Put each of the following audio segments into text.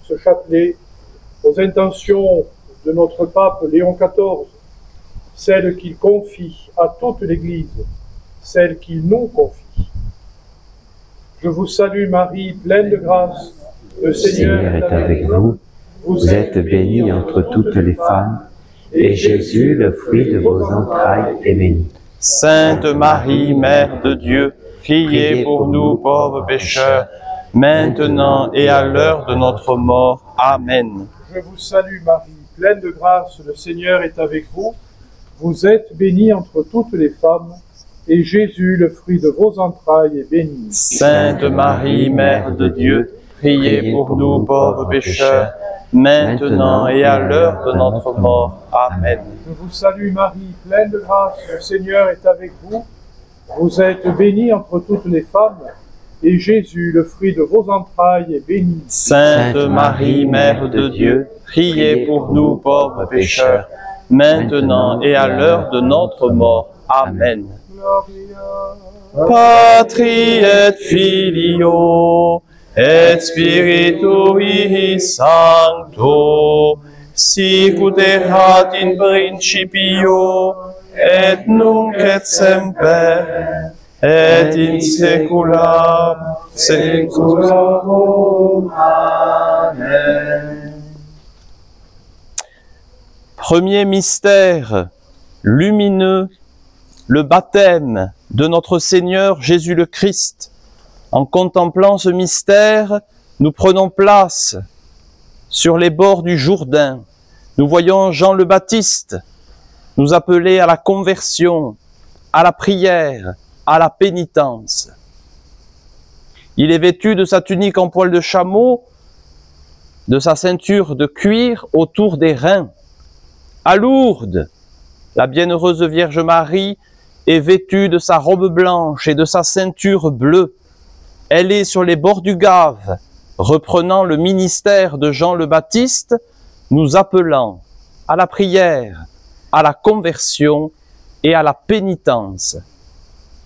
ce chapelet aux intentions de notre pape Léon XIV, celles qu'il confie à toute l'Église, celles qu'il nous confie. Je vous salue Marie, pleine de grâce, le Seigneur est avec vous. Vous êtes bénie entre toutes les femmes, et Jésus, le fruit de vos entrailles, est béni. Sainte Marie, Mère de Dieu, priez pour nous pauvres pécheurs, maintenant et à l'heure de notre mort. Amen. Je vous salue Marie, pleine de grâce, le Seigneur est avec vous. Vous êtes bénie entre toutes les femmes, et Jésus, le fruit de vos entrailles, est béni. Sainte Marie, Mère de Dieu, priez pour nous pauvres pécheurs, maintenant et à l'heure de notre mort. Amen. Je vous salue Marie, pleine de grâce, le Seigneur est avec vous. Vous êtes bénie entre toutes les femmes, et Jésus, le fruit de vos entrailles, est béni. Sainte Marie, Mère de Dieu, priez pour nous pauvres pécheurs, maintenant et à l'heure de notre mort. Amen. Patri et Filio et Spiritui Sancto, sic ut erat in principio, et nunc et semper, et in saecula saeculorum. Amen. Premier mystère lumineux, le baptême de notre Seigneur Jésus le Christ. En contemplant ce mystère, nous prenons place sur les bords du Jourdain. Nous voyons Jean le Baptiste nous appeler à la conversion, à la prière, à la pénitence. Il est vêtu de sa tunique en poil de chameau, de sa ceinture de cuir autour des reins. À Lourdes, la bienheureuse Vierge Marie est vêtue de sa robe blanche et de sa ceinture bleue. Elle est sur les bords du Gave, reprenant le ministère de Jean le Baptiste, nous appelant à la prière, à la conversion et à la pénitence.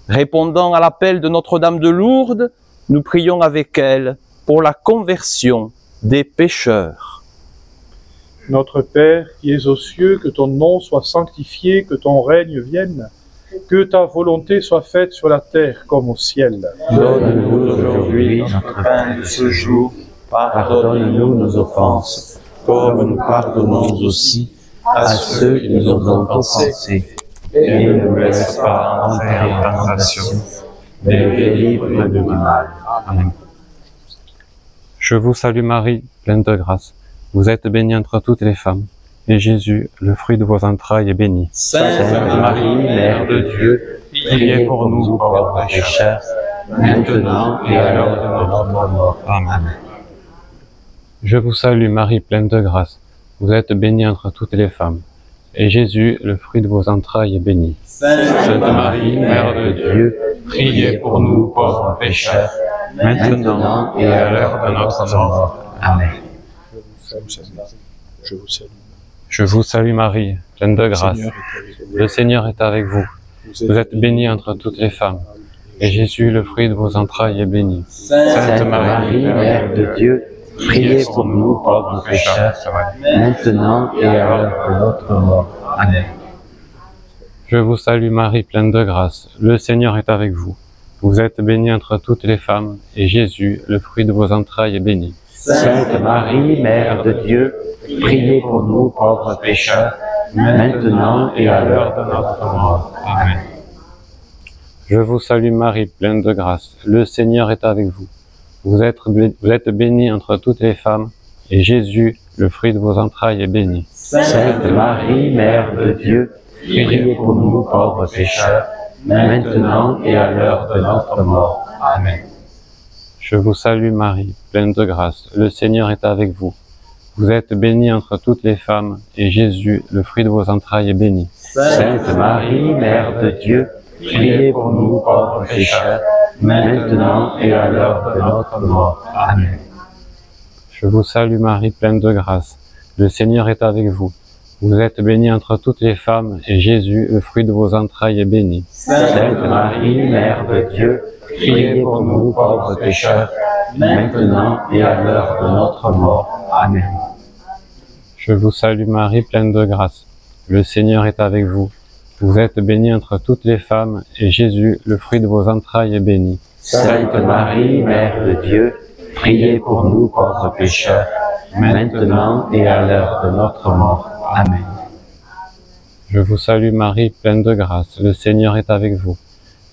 Répondant à l'appel de Notre-Dame de Lourdes, nous prions avec elle pour la conversion des pécheurs. Notre Père qui es aux cieux, que ton nom soit sanctifié, que ton règne vienne, que ta volonté soit faite sur la terre comme au ciel. Donne-nous aujourd'hui notre pain de ce jour. Pardonne-nous nos offenses, comme nous pardonnons aussi à ceux qui nous ont offensés. Et ne nous laisse pas entrer en tentation, mais délivre-nous du mal. Amen. Je vous salue Marie, pleine de grâce. Vous êtes bénie entre toutes les femmes, et Jésus, le fruit de vos entrailles, est béni. Sainte Marie, Mère de Dieu, priez pour nous pauvres pécheurs, maintenant et à l'heure de notre mort. Amen. Je vous salue Marie, pleine de grâce. Vous êtes bénie entre toutes les femmes, et Jésus, le fruit de vos entrailles, est béni. Sainte Marie, Mère de Dieu, priez pour nous pauvres pécheurs, maintenant et à l'heure de notre mort. Amen. Je vous salue. Je vous salue Marie, pleine de grâce. Le Seigneur est avec vous. Vous êtes bénie entre toutes les femmes, et Jésus, le fruit de vos entrailles, est béni. Sainte Marie, Mère de Dieu, priez pour nous pauvres pécheurs, maintenant et à l'heure de notre mort. Amen. Je vous salue Marie, pleine de grâce. Le Seigneur est avec vous. Vous êtes bénie entre toutes les femmes, et Jésus, le fruit de vos entrailles, est béni. Sainte Marie, Mère de Dieu, priez pour nous pauvres pécheurs, maintenant et à l'heure de notre mort. Amen. Je vous salue Marie, pleine de grâce. Le Seigneur est avec vous. Vous êtes bénie entre toutes les femmes, et Jésus, le fruit de vos entrailles, est béni. Sainte Marie, Mère de Dieu, priez pour nous pauvres pécheurs, maintenant et à l'heure de notre mort. Amen. Je vous salue Marie, pleine de grâce. Le Seigneur est avec vous. Vous êtes bénie entre toutes les femmes, et Jésus, le fruit de vos entrailles, est béni. Sainte Marie, Mère de Dieu, priez pour nous pauvres pécheurs, maintenant et à l'heure de notre mort. Amen. Je vous salue Marie, pleine de grâce. Le Seigneur est avec vous. Vous êtes bénie entre toutes les femmes, et Jésus, le fruit de vos entrailles, est béni. Sainte Marie, Mère de Dieu, priez pour nous pauvres pécheurs, maintenant et à l'heure de notre mort. Amen. Je vous salue Marie, pleine de grâce. Le Seigneur est avec vous. Vous êtes bénie entre toutes les femmes, et Jésus, le fruit de vos entrailles, est béni. Sainte Marie, Mère de Dieu, priez pour nous pauvres pécheurs, maintenant et à l'heure de notre mort. Amen. Je vous salue Marie, pleine de grâce. Le Seigneur est avec vous.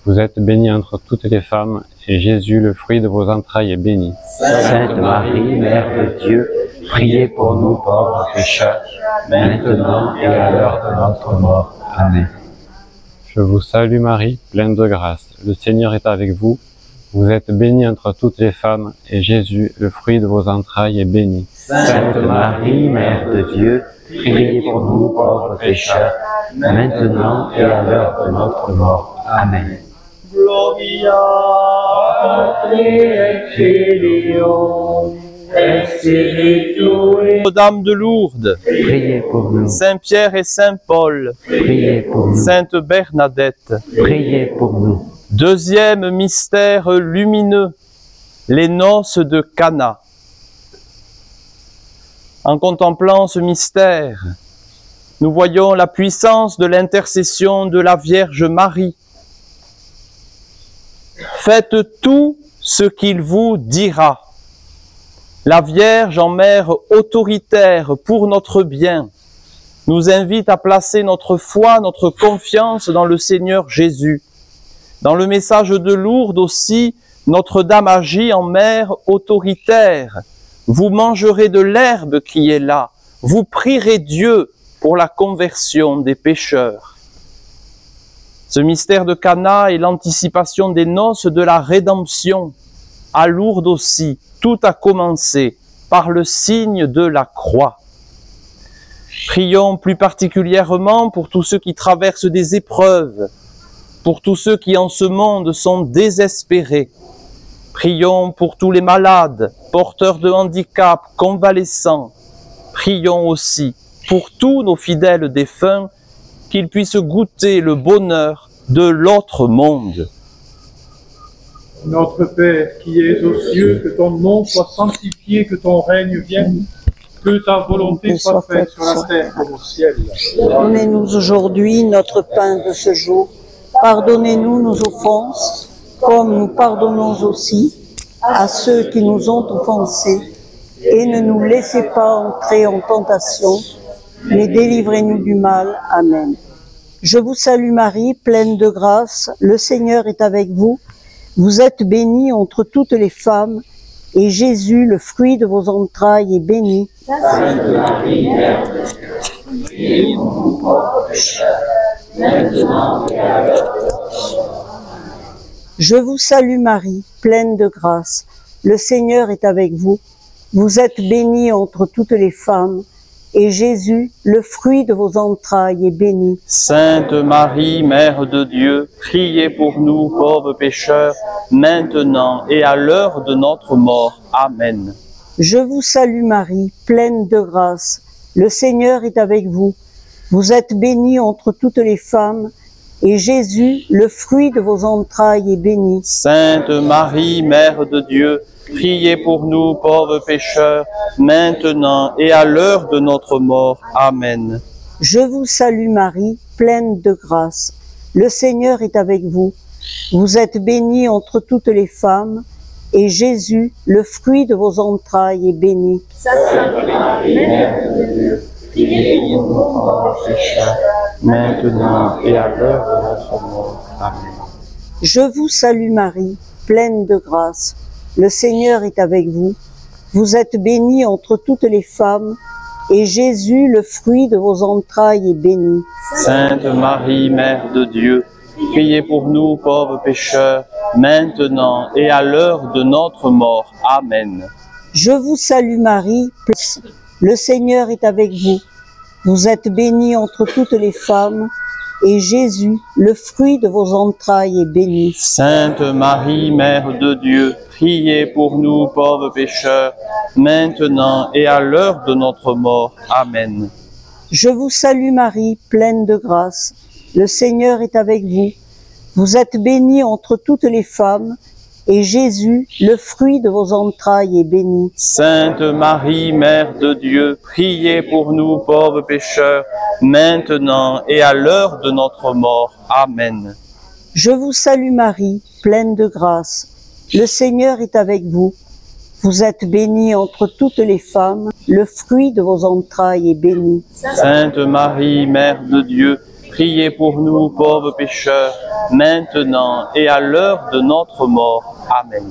Vous êtes bénie entre toutes les femmes, et Jésus, le fruit de vos entrailles, est béni. Sainte Marie, Mère de Dieu, priez pour nous pauvres pécheurs, maintenant et à l'heure de notre mort. Amen. Je vous salue Marie, pleine de grâce. Le Seigneur est avec vous. Vous êtes bénie entre toutes les femmes, et Jésus, le fruit de vos entrailles, est béni. Sainte Marie, Mère de Dieu, priez pour nous pauvres pécheurs, maintenant et à l'heure de notre mort. Amen. Gloria Patri et Filio et Spiritui. Notre-Dame de Lourdes, Priez pour nous. Saint-Pierre et Saint-Paul, Priez pour nous. Sainte Bernadette. Priez pour nous. Deuxième mystère lumineux, les noces de Cana. En contemplant ce mystère, nous voyons la puissance de l'intercession de la Vierge Marie. Faites tout ce qu'il vous dira. La Vierge, en mère autoritaire pour notre bien, nous invite à placer notre foi, notre confiance dans le Seigneur Jésus. Dans le message de Lourdes aussi, Notre-Dame agit en mère autoritaire. Vous mangerez de l'herbe qui est là. Vous prierez Dieu pour la conversion des pécheurs. Ce mystère de Cana est l'anticipation des noces de la rédemption. À Lourdes aussi, tout a commencé par le signe de la croix. Prions plus particulièrement pour tous ceux qui traversent des épreuves, pour tous ceux qui en ce monde sont désespérés. Prions pour tous les malades, porteurs de handicap, convalescents. Prions aussi pour tous nos fidèles défunts, qu'ils puissent goûter le bonheur de l'autre monde. Notre Père qui es aux cieux, que ton nom soit sanctifié, que ton règne vienne, que ta volonté soit faite sur la terre comme au ciel. Donnez-nous aujourd'hui notre pain de ce jour. Pardonnez-nous nos offenses, comme nous pardonnons aussi à ceux qui nous ont offensés. Et ne nous laissez pas entrer en tentation, mais délivrez-nous du mal. Amen. Je vous salue Marie, pleine de grâce, le Seigneur est avec vous. Vous êtes bénie entre toutes les femmes, et Jésus, le fruit de vos entrailles, est béni. Sainte Marie, Mère de Dieu, priez pour nous pauvres pécheurs, maintenant et à l'heure de notre mort. Je vous salue Marie, pleine de grâce, le Seigneur est avec vous. Vous êtes bénie entre toutes les femmes, et Jésus, le fruit de vos entrailles, est béni. Sainte Marie, Mère de Dieu, priez pour nous pauvres pécheurs, maintenant et à l'heure de notre mort. Amen. Je vous salue Marie, pleine de grâce, le Seigneur est avec vous. Vous êtes bénie entre toutes les femmes, et Jésus, le fruit de vos entrailles, est béni. Sainte Marie, Mère de Dieu, priez pour nous pauvres pécheurs, maintenant et à l'heure de notre mort. Amen. Je vous salue Marie, pleine de grâce, le Seigneur est avec vous. Vous êtes bénie entre toutes les femmes, et Jésus, le fruit de vos entrailles, est béni. Sainte Marie, Mère de Dieu, priez pour nous pauvres pécheurs, maintenant et à l'heure de notre mort. Amen. Je vous salue Marie, pleine de grâce, le Seigneur est avec vous. Vous êtes bénie entre toutes les femmes, et Jésus, le fruit de vos entrailles, est béni. Sainte Marie, Mère de Dieu, priez pour nous pauvres pécheurs, maintenant et à l'heure de notre mort. Amen. Je vous salue Marie, le Seigneur est avec vous. Vous êtes bénie entre toutes les femmes, et Jésus, le fruit de vos entrailles, est béni. Sainte Marie, Mère de Dieu, priez pour nous pauvres pécheurs, maintenant et à l'heure de notre mort. Amen. Je vous salue Marie, pleine de grâce. Le Seigneur est avec vous. Vous êtes bénie entre toutes les femmes, et Jésus, le fruit de vos entrailles, est béni. Sainte Marie, Mère de Dieu, priez pour nous pauvres pécheurs, maintenant et à l'heure de notre mort. Amen. Je vous salue Marie, pleine de grâce. Le Seigneur est avec vous. Vous êtes bénie entre toutes les femmes, le fruit de vos entrailles est béni. Sainte Marie, Mère de Dieu, priez pour nous pauvres pécheurs, maintenant et à l'heure de notre mort. Amen.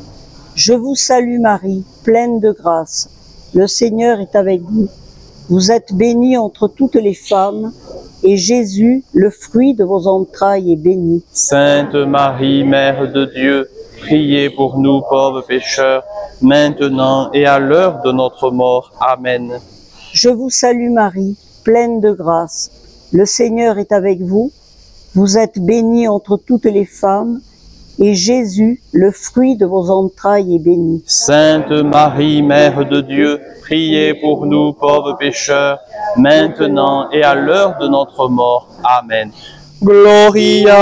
Je vous salue Marie, pleine de grâce. Le Seigneur est avec vous. Vous êtes bénie entre toutes les femmes, et Jésus, le fruit de vos entrailles, est béni. Sainte Marie, Mère de Dieu, priez pour nous pauvres pécheurs, maintenant et à l'heure de notre mort. Amen. Je vous salue Marie, pleine de grâce. Le Seigneur est avec vous. Vous êtes bénie entre toutes les femmes, et Jésus, le fruit de vos entrailles, est béni. Sainte Marie, Mère de Dieu, priez pour nous pauvres pécheurs, maintenant et à l'heure de notre mort. Amen. Gloria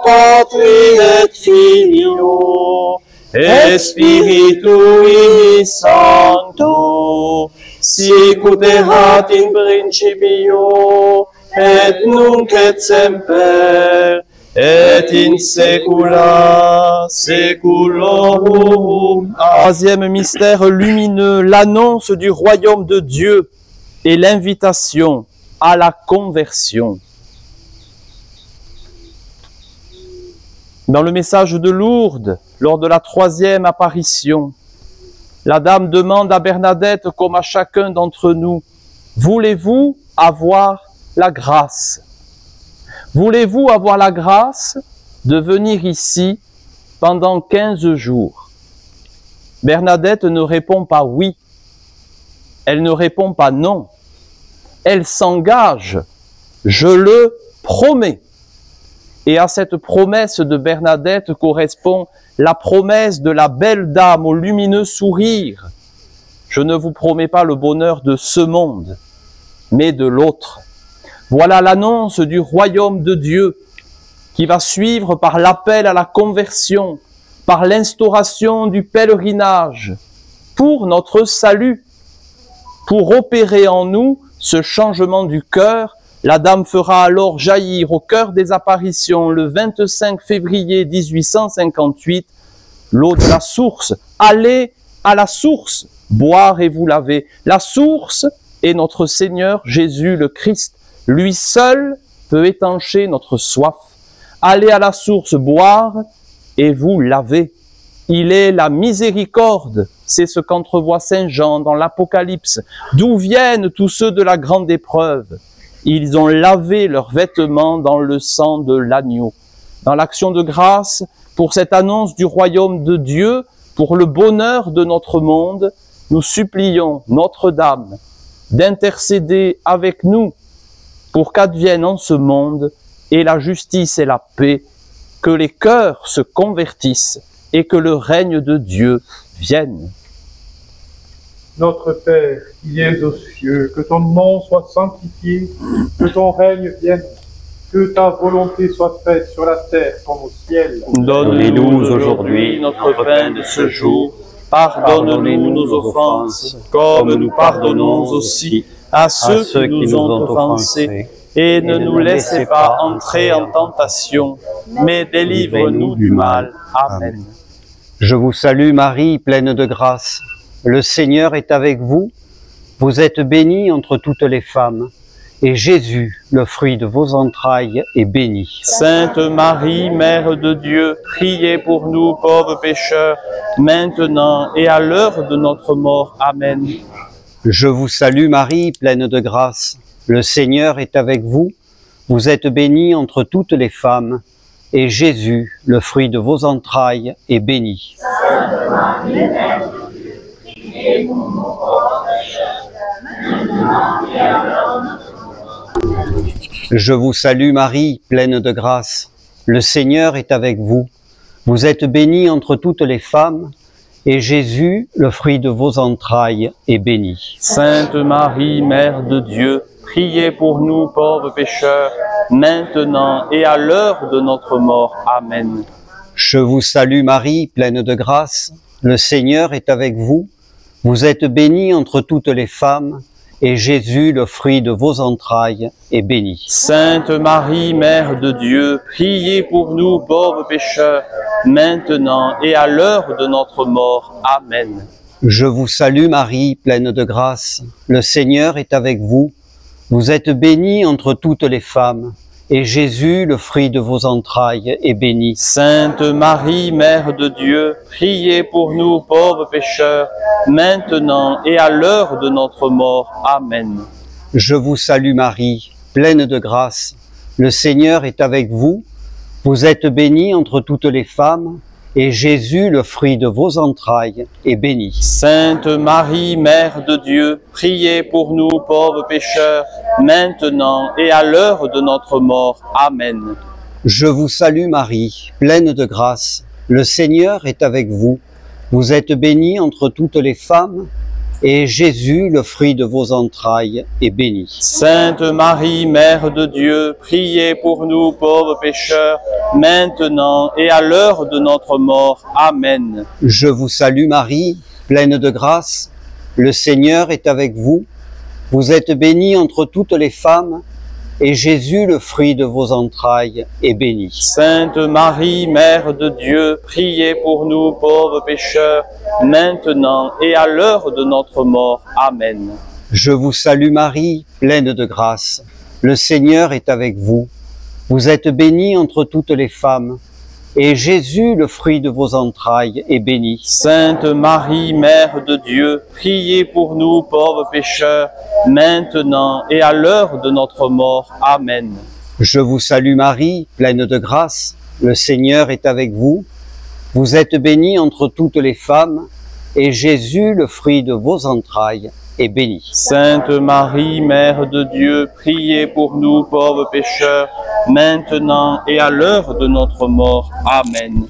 Patri et Filio et Spiritui Sancto, sicut erat in principio et nunc et semper et in saecula saeculorum. Troisième mystère lumineux, l'annonce du royaume de Dieu et l'invitation à la conversion. Dans le message de Lourdes, lors de la troisième apparition, la dame demande à Bernadette, comme à chacun d'entre nous, « Voulez-vous avoir la grâce ? Voulez-vous avoir la grâce de venir ici pendant 15 jours ?» Bernadette ne répond pas oui, elle ne répond pas non, elle s'engage, je le promets. Et à cette promesse de Bernadette correspond la promesse de la belle dame au lumineux sourire. Je ne vous promets pas le bonheur de ce monde, mais de l'autre. Voilà l'annonce du royaume de Dieu qui va suivre par l'appel à la conversion, par l'instauration du pèlerinage, pour notre salut, pour opérer en nous ce changement du cœur. La dame fera alors jaillir au cœur des apparitions, le 25 février 1858, l'eau de la source. Allez à la source, boire et vous laver. La source est notre Seigneur Jésus le Christ. Lui seul peut étancher notre soif. Allez à la source boire et vous laver. Il est la miséricorde. C'est ce qu'entrevoit Saint Jean dans l'Apocalypse. D'où viennent tous ceux de la grande épreuve? Ils ont lavé leurs vêtements dans le sang de l'agneau. Dans l'action de grâce, pour cette annonce du royaume de Dieu, pour le bonheur de notre monde, nous supplions Notre-Dame d'intercéder avec nous pour qu'advienne en ce monde et la justice et la paix, que les cœurs se convertissent et que le règne de Dieu vienne. Notre Père, qui es aux cieux, que ton nom soit sanctifié, que ton règne vienne, que ta volonté soit faite sur la terre comme au ciel. Donne-nous aujourd'hui notre pain de ce jour. Pardonne-nous nos offenses, comme nous pardonnons aussi à ceux qui nous ont offensés. Et ne nous laissez pas entrer en tentation, mais délivre-nous du mal. Amen. Je vous salue Marie, pleine de grâce. Le Seigneur est avec vous. Vous êtes bénie entre toutes les femmes, et Jésus, le fruit de vos entrailles, est béni. Sainte Marie, Mère de Dieu, priez pour nous pauvres pécheurs, maintenant et à l'heure de notre mort. Amen. Je vous salue Marie, pleine de grâce. Le Seigneur est avec vous. Vous êtes bénie entre toutes les femmes, et Jésus, le fruit de vos entrailles, est béni. Sainte Marie, Mère de Dieu, priez pour nous pauvres pécheurs, maintenant et à l'heure de notre mort. Je vous salue Marie, pleine de grâce. Le Seigneur est avec vous. Vous êtes bénie entre toutes les femmes, et Jésus, le fruit de vos entrailles, est béni. Sainte Marie, Mère de Dieu, priez pour nous pauvres pécheurs, maintenant et à l'heure de notre mort. Amen. Je vous salue Marie, pleine de grâce, le Seigneur est avec vous. Vous êtes bénie entre toutes les femmes, et Jésus, le fruit de vos entrailles, est béni. Sainte Marie, Mère de Dieu, priez pour nous pauvres pécheurs, maintenant et à l'heure de notre mort. Amen. Je vous salue Marie, pleine de grâce, le Seigneur est avec vous. Vous êtes bénie entre toutes les femmes, et Jésus, le fruit de vos entrailles, est béni. Sainte Marie, Mère de Dieu, priez pour nous pauvres pécheurs, maintenant et à l'heure de notre mort. Amen. Je vous salue Marie, pleine de grâce, le Seigneur est avec vous. Vous êtes bénie entre toutes les femmes, et Jésus, le fruit de vos entrailles, est béni. Sainte Marie, Mère de Dieu, priez pour nous pauvres pécheurs, maintenant et à l'heure de notre mort. Amen. Je vous salue Marie, pleine de grâce, le Seigneur est avec vous. Vous êtes bénie entre toutes les femmes, et Jésus, le fruit de vos entrailles, est béni. Sainte Marie, Mère de Dieu, priez pour nous pauvres pécheurs, maintenant et à l'heure de notre mort. Amen. Je vous salue Marie, pleine de grâce, le Seigneur est avec vous. Vous êtes bénie entre toutes les femmes, et Jésus, le fruit de vos entrailles, est béni. Sainte Marie, Mère de Dieu, priez pour nous pauvres pécheurs, maintenant et à l'heure de notre mort. Amen. Je vous salue Marie, pleine de grâce, le Seigneur est avec vous. Vous êtes bénie entre toutes les femmes, et Jésus, le fruit de vos entrailles, est béni. Sainte Marie, Mère de Dieu, priez pour nous pauvres pécheurs, maintenant et à l'heure de notre mort. Amen. Je vous salue Marie, pleine de grâce, le Seigneur est avec vous. Vous êtes bénie entre toutes les femmes, et Jésus, le fruit de vos entrailles, est béni. Sainte Marie, Mère de Dieu, priez pour nous pauvres pécheurs, maintenant et à l'heure de notre mort. Amen.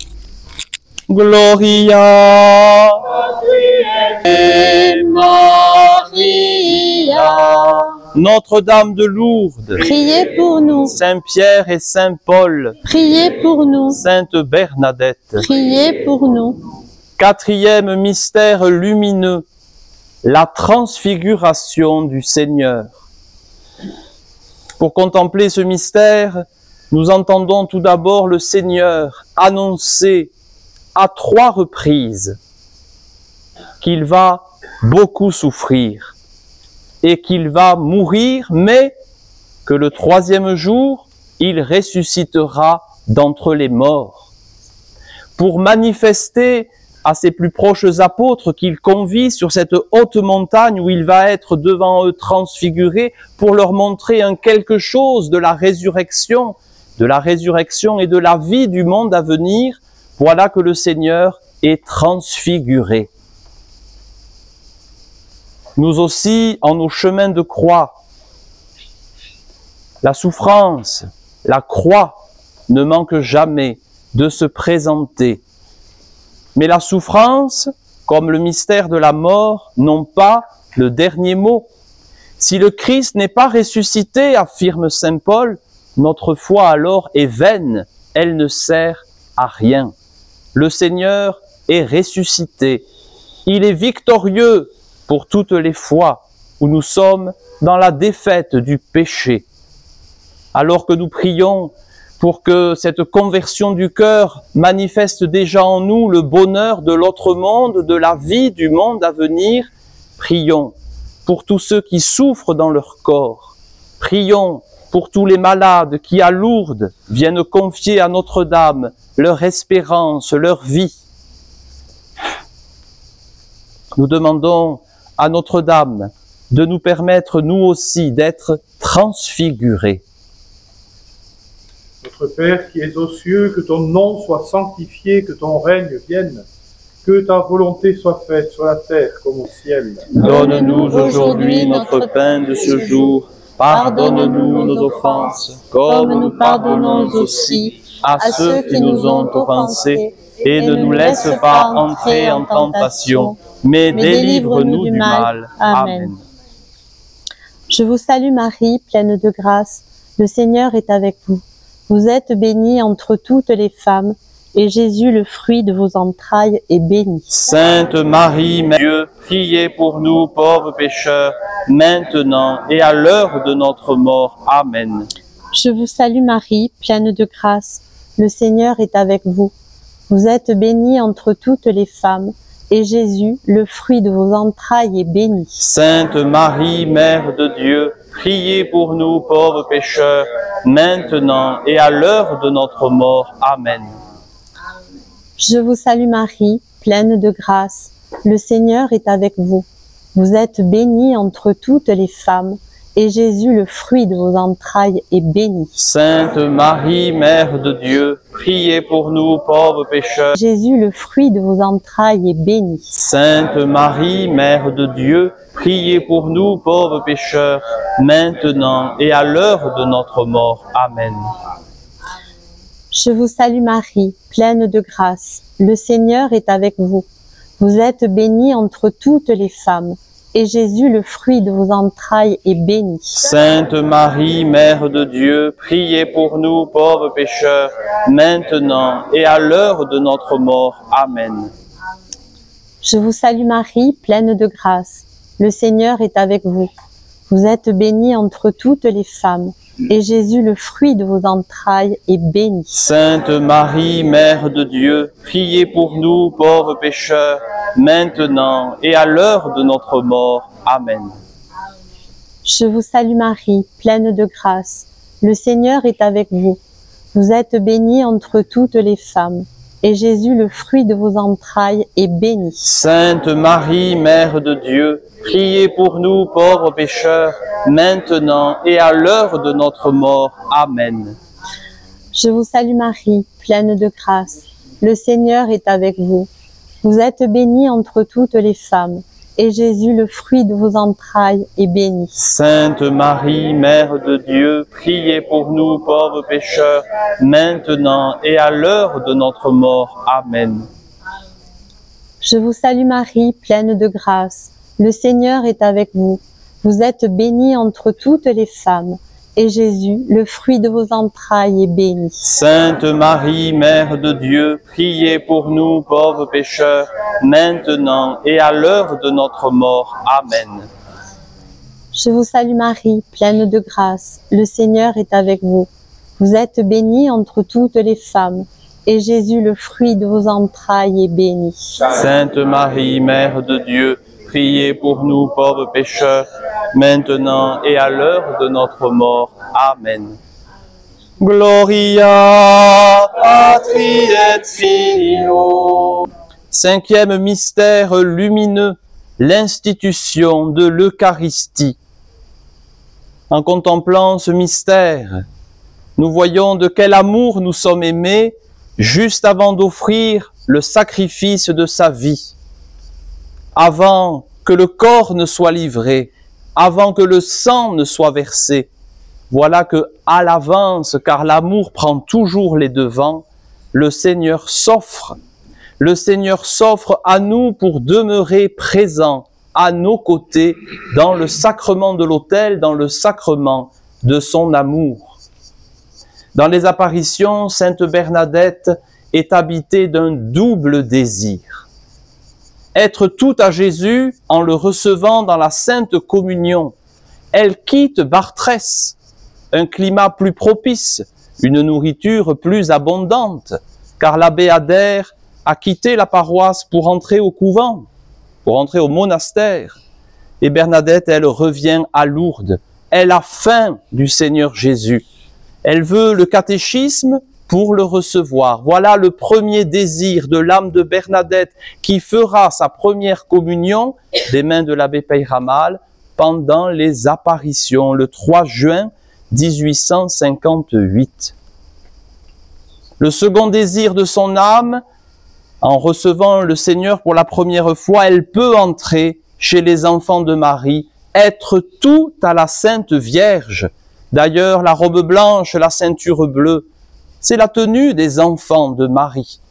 Gloria et Maria. Notre-Dame de Lourdes, Priez pour nous. Saint-Pierre et Saint-Paul, Priez pour nous. Sainte Bernadette. Priez pour nous. Quatrième mystère lumineux, la transfiguration du Seigneur. Pour contempler ce mystère, nous entendons tout d'abord le Seigneur annoncer à 3 reprises qu'il va beaucoup souffrir et qu'il va mourir, mais que le 3e jour, il ressuscitera d'entre les morts. Pour manifester à ses plus proches apôtres qu'il convie sur cette haute montagne où il va être devant eux transfiguré pour leur montrer un quelque chose de la résurrection et de la vie du monde à venir. Voilà que le Seigneur est transfiguré. Nous aussi, en nos chemins de croix, la souffrance, la croix ne manque jamais de se présenter. Mais la souffrance, comme le mystère de la mort, n'ont pas le dernier mot. Si le Christ n'est pas ressuscité, affirme saint Paul, notre foi alors est vaine, elle ne sert à rien. Le Seigneur est ressuscité. Il est victorieux pour toutes les fois où nous sommes dans la défaite du péché. Alors que nous prions pour que cette conversion du cœur manifeste déjà en nous le bonheur de l'autre monde, de la vie du monde à venir, prions pour tous ceux qui souffrent dans leur corps. Prions pour tous les malades qui à Lourdes viennent confier à Notre-Dame leur espérance, leur vie. Nous demandons à Notre-Dame de nous permettre nous aussi d'être transfigurés. Notre Père qui es aux cieux, que ton nom soit sanctifié, que ton règne vienne, que ta volonté soit faite sur la terre comme au ciel. Donne-nous aujourd'hui notre pain de ce jour. Pardonne-nous nos offenses, comme nous pardonnons aussi à ceux qui nous ont offensés. Et ne nous laisse pas entrer en tentation, mais délivre-nous du mal. Amen. Je vous salue Marie, pleine de grâce, le Seigneur est avec vous. Vous êtes bénie entre toutes les femmes, et Jésus, le fruit de vos entrailles, est béni. Sainte Marie, Mère de Dieu, priez pour nous pauvres pécheurs, maintenant et à l'heure de notre mort. Amen. Je vous salue Marie, pleine de grâce, le Seigneur est avec vous. Vous êtes bénie entre toutes les femmes, et Jésus, le fruit de vos entrailles, est béni. Sainte Marie, Mère de Dieu, priez pour nous pauvres pécheurs, maintenant et à l'heure de notre mort. Amen. Je vous salue Marie, pleine de grâce, le Seigneur est avec vous. Vous êtes bénie entre toutes les femmes, et Jésus, le fruit de vos entrailles, est béni. Sainte Marie, Mère de Dieu, priez pour nous pauvres pécheurs. Jésus, le fruit de vos entrailles, est béni. Sainte Marie, Mère de Dieu, priez pour nous pauvres pécheurs, maintenant et à l'heure de notre mort. Amen. Je vous salue Marie, pleine de grâce, le Seigneur est avec vous. Vous êtes bénie entre toutes les femmes, et Jésus, le fruit de vos entrailles, est béni. Sainte Marie, Mère de Dieu, priez pour nous pauvres pécheurs, maintenant et à l'heure de notre mort. Amen. Je vous salue Marie, pleine de grâce, le Seigneur est avec vous. Vous êtes bénie entre toutes les femmes, et Jésus, le fruit de vos entrailles, est béni. Sainte Marie, Mère de Dieu, priez pour nous pauvres pécheurs, maintenant et à l'heure de notre mort. Amen. Je vous salue Marie, pleine de grâce, le Seigneur est avec vous. Vous êtes bénie entre toutes les femmes, et Jésus, le fruit de vos entrailles, est béni. Sainte Marie, Mère de Dieu, priez pour nous pauvres pécheurs, maintenant et à l'heure de notre mort. Amen. Je vous salue Marie, pleine de grâce, le Seigneur est avec vous. Vous êtes bénie entre toutes les femmes, et Jésus, le fruit de vos entrailles, est béni. Sainte Marie, Mère de Dieu, priez pour nous pauvres pécheurs, maintenant et à l'heure de notre mort. Amen. Je vous salue Marie, pleine de grâce, le Seigneur est avec vous. Vous êtes bénie entre toutes les femmes, et Jésus, le fruit de vos entrailles, est béni. Sainte Marie, Mère de Dieu, priez pour nous pauvres pécheurs, maintenant et à l'heure de notre mort. Amen. Je vous salue Marie, pleine de grâce, le Seigneur est avec vous. Vous êtes bénie entre toutes les femmes, et Jésus, le fruit de vos entrailles, est béni. Sainte Marie, Mère de Dieu, priez pour nous pauvres pécheurs, maintenant et à l'heure de notre mort. Amen. Gloria Patri et Filio. Cinquième mystère lumineux, l'institution de l'Eucharistie. En contemplant ce mystère, nous voyons de quel amour nous sommes aimés juste avant d'offrir le sacrifice de sa vie. Avant que le corps ne soit livré, avant que le sang ne soit versé. Voilà que, à l'avance, car l'amour prend toujours les devants, le Seigneur s'offre. Le Seigneur s'offre à nous pour demeurer présent à nos côtés dans le sacrement de l'autel, dans le sacrement de son amour. Dans les apparitions, Sainte Bernadette est habitée d'un double désir. Être tout à Jésus en le recevant dans la Sainte Communion. Elle quitte Bartrès, un climat plus propice, une nourriture plus abondante, car l'abbé Adère a quitté la paroisse pour entrer au couvent, pour entrer au monastère. Et Bernadette, elle revient à Lourdes. Elle a faim du Seigneur Jésus. Elle veut le catéchisme pour le recevoir. Voilà le premier désir de l'âme de Bernadette qui fera sa première communion des mains de l'abbé Peyramal pendant les apparitions, le 3 juin 1858. Le second désir de son âme, en recevant le Seigneur pour la première fois, elle peut entrer chez les enfants de Marie, être tout à la Sainte Vierge. D'ailleurs, la robe blanche, la ceinture bleue, c'est la tenue des enfants de Marie.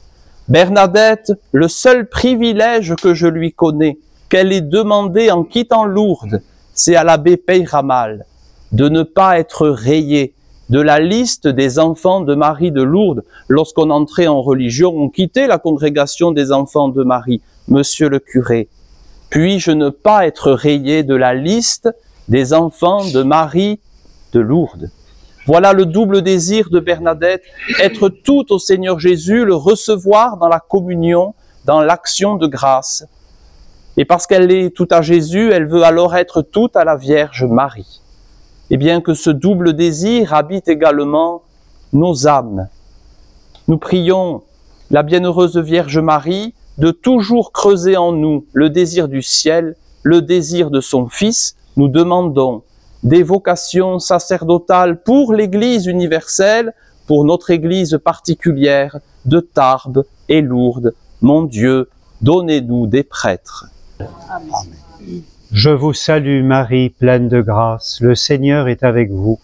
Bernadette, le seul privilège que je lui connais, qu'elle ait demandé en quittant Lourdes, c'est à l'abbé Peyramal de ne pas être rayé de la liste des enfants de Marie de Lourdes. Lorsqu'on entrait en religion, on quittait la congrégation des enfants de Marie. Monsieur le curé, puis-je ne pas être rayé de la liste des enfants de Marie de Lourdes? Voilà le double désir de Bernadette, être tout au Seigneur Jésus, le recevoir dans la communion, dans l'action de grâce. Et parce qu'elle est tout à Jésus, elle veut alors être tout à la Vierge Marie. Et bien que ce double désir habite également nos âmes. Nous prions la bienheureuse Vierge Marie de toujours creuser en nous le désir du ciel, le désir de son Fils. Nous demandons des vocations sacerdotales pour l'Église universelle, pour notre Église particulière de Tarbes et Lourdes. Mon Dieu, donnez-nous des prêtres. Amen. Je vous salue Marie, pleine de grâce, le Seigneur est avec vous.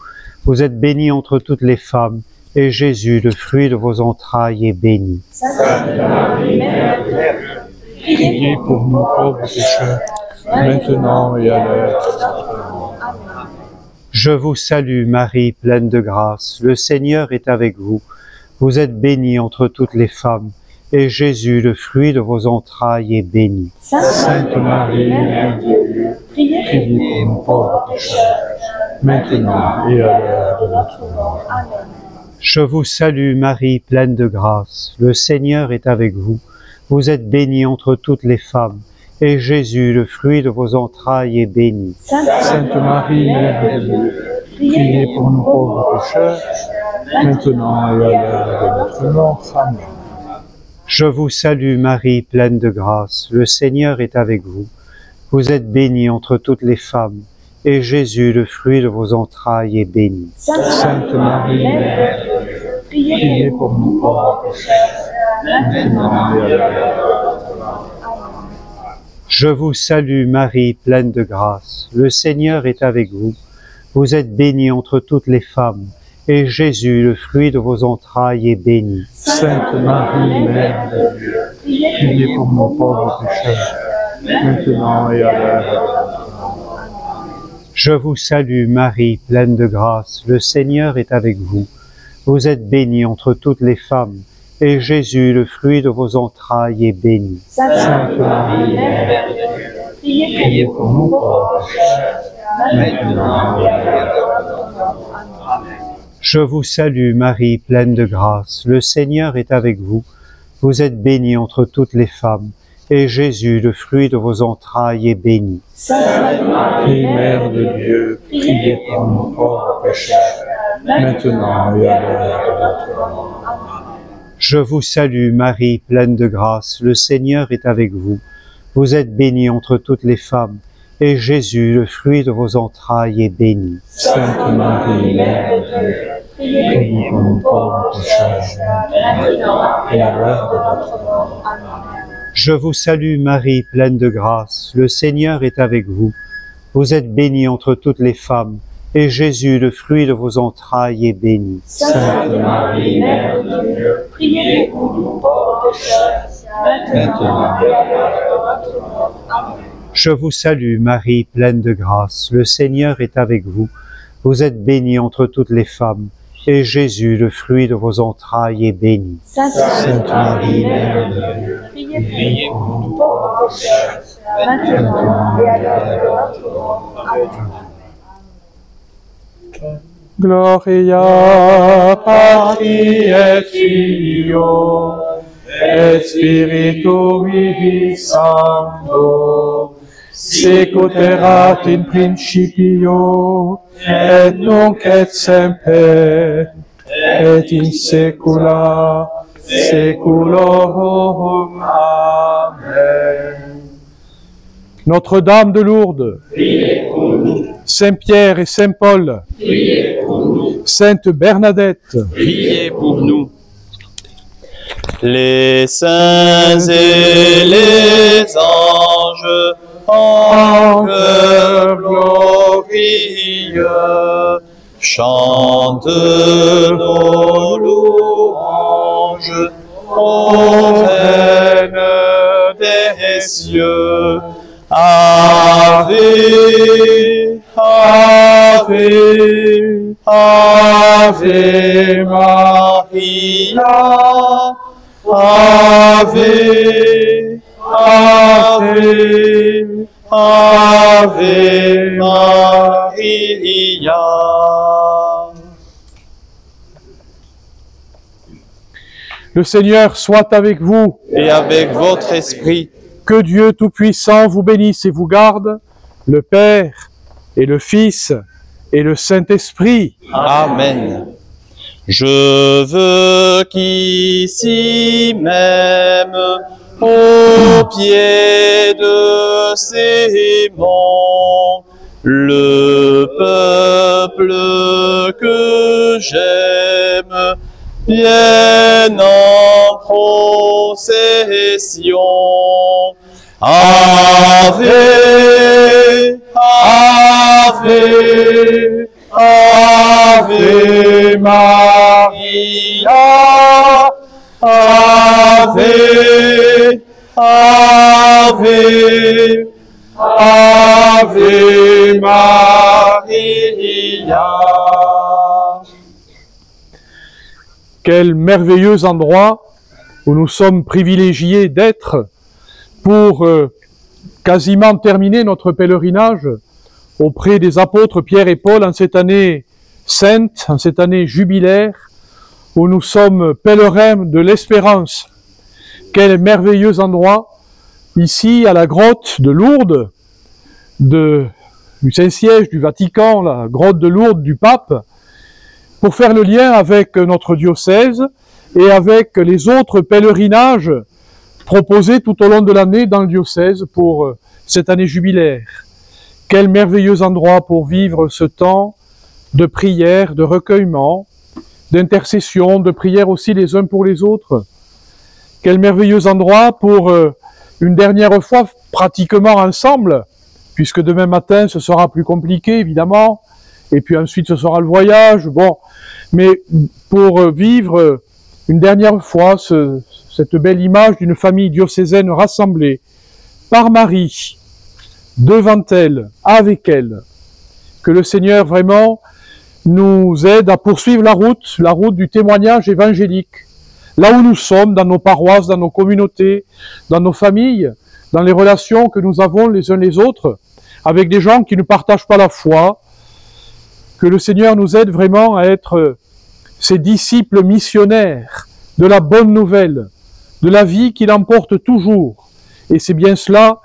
Vous êtes bénie entre toutes les femmes, et Jésus, le fruit de vos entrailles, est béni. Sainte Marie, Mère de Dieu, priez pour nous pauvres pécheurs, maintenant et à l'heure de notre mort. Je vous salue Marie, pleine de grâce, le Seigneur est avec vous. Vous êtes bénie entre toutes les femmes, et Jésus, le fruit de vos entrailles, est béni. Sainte Marie, Mère de Dieu, priez pour nous pauvres pécheurs, maintenant et à l'heure de notre mort. Amen. Je vous salue Marie, pleine de grâce, le Seigneur est avec vous. Vous êtes bénie entre toutes les femmes, et Jésus, le fruit de vos entrailles, est béni. Sainte Marie, Mère de Dieu, priez pour nous pauvres pécheurs, maintenant et à l'heure de notre mort. Amen. Je vous salue Marie, pleine de grâce, le Seigneur est avec vous. Vous êtes bénie entre toutes les femmes, et Jésus, le fruit de vos entrailles, est béni. Sainte Marie, Mère de Dieu, priez pour nous pauvres pécheurs, maintenant et à l'heure de notre mort. Je vous salue Marie, pleine de grâce, le Seigneur est avec vous. Vous êtes bénie entre toutes les femmes, et Jésus, le fruit de vos entrailles, est béni. Sainte Marie, Mère de Dieu, priez pour nous pauvres pécheurs, maintenant et à l'heure de notre mort. Je vous salue Marie, pleine de grâce, le Seigneur est avec vous. Vous êtes bénie entre toutes les femmes, et Jésus, le fruit de vos entrailles, est béni. Sainte Marie, Mère de Dieu, priez pour nous pauvres pécheurs, maintenant et à l'heure de notre mort. Amen. Je vous salue Marie, pleine de grâce, le Seigneur est avec vous. Vous êtes bénie entre toutes les femmes, et Jésus, le fruit de vos entrailles, est béni. Sainte Marie, Mère de Dieu, priez pour nous pauvres pécheurs, maintenant et à l'heure de notre mort. Amen. Je vous salue Marie, pleine de grâce, le Seigneur est avec vous. Vous êtes bénie entre toutes les femmes, et Jésus, le fruit de vos entrailles, est béni. Sainte Marie, Mère de Dieu, priez pour nous pauvres pécheurs, maintenant et à l'heure de notre mort. Amen. Je vous salue Marie, pleine de grâce, le Seigneur est avec vous. Vous êtes bénie entre toutes les femmes, et Jésus, le fruit de vos entrailles, est béni. Sainte Marie, Mère de Dieu, priez pour nous pauvres pécheurs, maintenant et à l'heure de notre mort. Amen. Je vous salue Marie, pleine de grâce, le Seigneur est avec vous. Vous êtes bénie entre toutes les femmes, et Jésus, le fruit de vos entrailles, est béni. Sainte Marie, Mère de Dieu, priez pour nous pauvres pécheurs, maintenant et à l'heure de notre mort. Amen. Gloria Patri et Filio et Spiritui Sancto, sic ut erat in principio, et nunc et semper, et in saecula saeculorum. Amen. Notre-Dame de Lourdes, Priez pour nous. Saint-Pierre et Saint-Paul, Priez pour nous. Sainte Bernadette, Priez pour nous. Les saints et les anges en chœur glorieux chantent vos louanges, ô Reine des cieux. Ave Ave, Ave Maria, Ave, Ave, Ave Maria. Le Seigneur soit avec vous. Et avec votre esprit. Que Dieu Tout-Puissant vous bénisse et vous garde, le Père et le Fils et le Saint-Esprit. Amen. Je veux qu'ici même, au pied de ces monts, le peuple que j'aime vienne en procession. Ave, Ave, Ave Maria, Ave, Ave, Ave Maria. Quel merveilleux endroit où nous sommes privilégiés d'être pour quasiment terminer notre pèlerinage auprès des apôtres Pierre et Paul en cette année sainte, en cette année jubilaire, où nous sommes pèlerins de l'espérance. Quel merveilleux endroit, ici à la grotte de Lourdes, du Saint-Siège du Vatican, la grotte de Lourdes du pape, pour faire le lien avec notre diocèse et avec les autres pèlerinages proposés tout au long de l'année dans le diocèse pour cette année jubilaire. Quel merveilleux endroit pour vivre ce temps de prière, de recueillement, d'intercession, de prière aussi les uns pour les autres. Quel merveilleux endroit pour une dernière fois pratiquement ensemble, puisque demain matin ce sera plus compliqué évidemment, et puis ensuite ce sera le voyage, bon, mais pour vivre une dernière fois cette belle image d'une famille diocésaine rassemblée par Marie, devant elle, avec elle, que le Seigneur vraiment nous aide à poursuivre la route du témoignage évangélique, là où nous sommes, dans nos paroisses, dans nos communautés, dans nos familles, dans les relations que nous avons les uns les autres, avec des gens qui ne partagent pas la foi, que le Seigneur nous aide vraiment à être ses disciples missionnaires de la bonne nouvelle, de la vie qu'il emporte toujours. Et c'est bien cela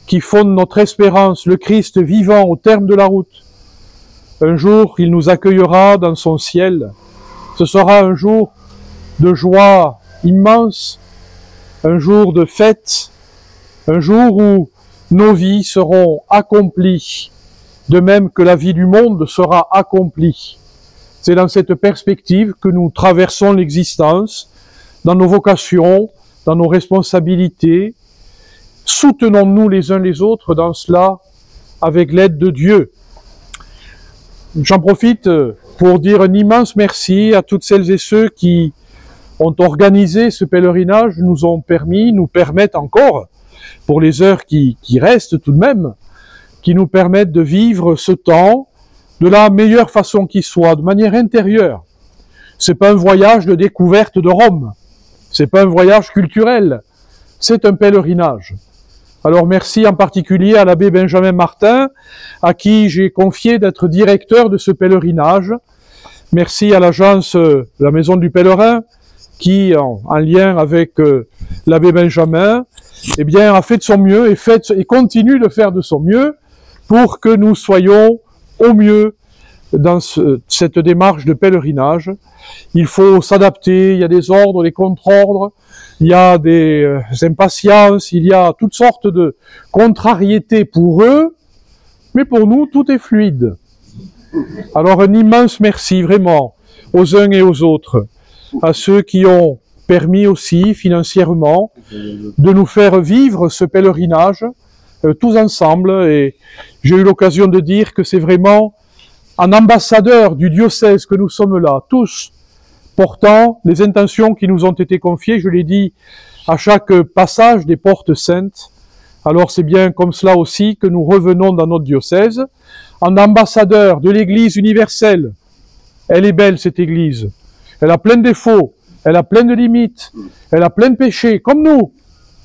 qui fonde notre espérance, le Christ vivant au terme de la route. Un jour, il nous accueillera dans son ciel. Ce sera un jour de joie immense, un jour de fête, un jour où nos vies seront accomplies, de même que la vie du monde sera accomplie. C'est dans cette perspective que nous traversons l'existence, dans nos vocations, dans nos responsabilités. Soutenons-nous les uns les autres dans cela avec l'aide de Dieu. J'en profite pour dire un immense merci à toutes celles et ceux qui ont organisé ce pèlerinage, nous permettent encore, pour les heures qui restent tout de même, qui nous permettent de vivre ce temps de la meilleure façon qui soit, de manière intérieure. C'est pas un voyage de découverte de Rome, c'est pas un voyage culturel, c'est un pèlerinage. Alors merci en particulier à l'abbé Benjamin Martin, à qui j'ai confié d'être directeur de ce pèlerinage. Merci à l'agence La Maison du Pèlerin, qui, en lien avec l'abbé Benjamin, eh bien, a fait de son mieux et continue de faire de son mieux pour que nous soyons au mieux dans cette démarche de pèlerinage. Il faut s'adapter, il y a des ordres, des contre-ordres, il y a des impatiences, il y a toutes sortes de contrariétés pour eux, mais pour nous, tout est fluide. Alors un immense merci vraiment aux uns et aux autres, à ceux qui ont permis aussi financièrement de nous faire vivre ce pèlerinage tous ensemble, et j'ai eu l'occasion de dire que c'est vraiment en ambassadeur du diocèse que nous sommes là, tous, portant les intentions qui nous ont été confiées, je l'ai dit, à chaque passage des portes saintes, Alors c'est bien comme cela aussi que nous revenons dans notre diocèse, en ambassadeur de l'Église universelle. Elle est belle, cette Église. Elle a plein de défauts, elle a plein de limites, elle a plein de péchés, comme nous.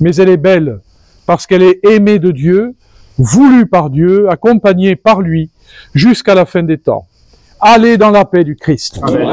Mais elle est belle, parce qu'elle est aimée de Dieu, voulue par Dieu, accompagnée par lui, jusqu'à la fin des temps. Allez dans la paix du Christ. Amen.